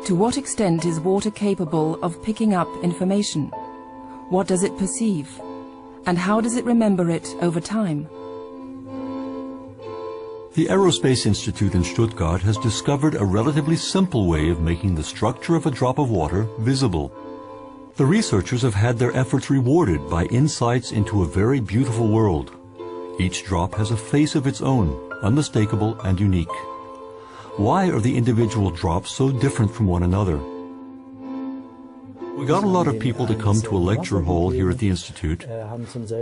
To what extent is water capable of picking up information? What does it perceive? And how does it remember it over time? The Aerospace Institute in Stuttgart has discovered a relatively simple way of making the structure of a drop of water visible. The researchers have had their efforts rewarded by insights into a very beautiful world. Each drop has a face of its own, unmistakable and unique. Why are the individual drops so different from one another? We got a lot of people to come to a lecture hall here at the Institute,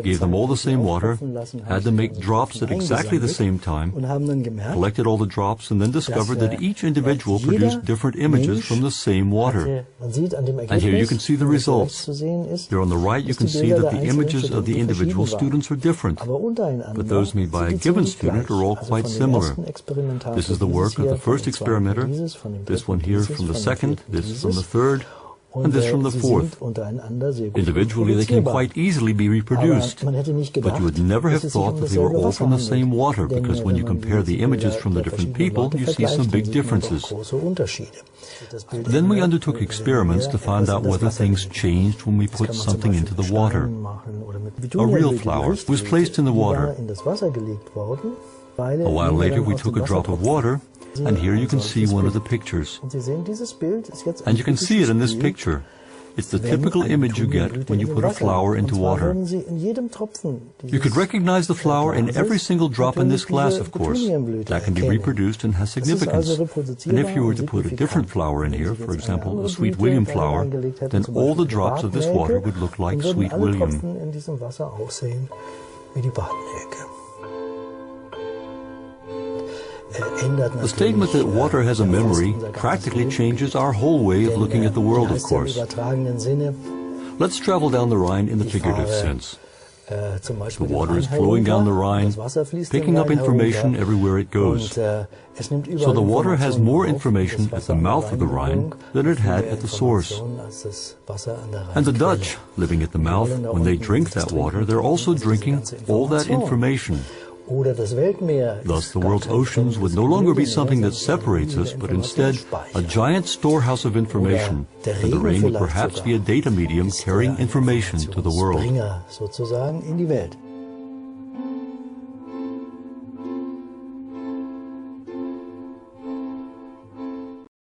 gave them all the same water, had them make drops at exactly the same time, collected all the drops, and then discovered that each individual produced different images from the same water. And here you can see the results. There on the right you can see that the images of the individual students are different, but those made by a given student are all quite similar. This is the work of the first experimenter, this one here from the second, this from the third, and this from the fourth. Individually they can quite easily be reproduced, but you would never have thought that they were all from the same water, because when you compare the images from the different people, you see some big differences. Then we undertook experiments to find out whether things changed when we put something into the water. A real flower was placed in the water. A while later we took a drop of water, and here you can see one of the pictures. And you can see it in this picture. It's the typical image you get when you put a flower into water. You could recognize the flower in every single drop in this glass, of course. That can be reproduced and has significance. And if you were to put a different flower in here, for example, a Sweet William flower, then all the drops of this water would look like Sweet William. The statement that water has a memory practically changes our whole way of looking at the world, of course. Let's travel down the Rhine in the figurative sense. The water is flowing down the Rhine, picking up information everywhere it goes. So the water has more information at the mouth of the Rhine than it had at the source. And the Dutch, living at the mouth, when they drink that water, they're also drinking all that information. Thus, the world's oceans would no longer be something that separates us, but instead a giant storehouse of information, and the rain would perhaps be a data medium carrying information to the world.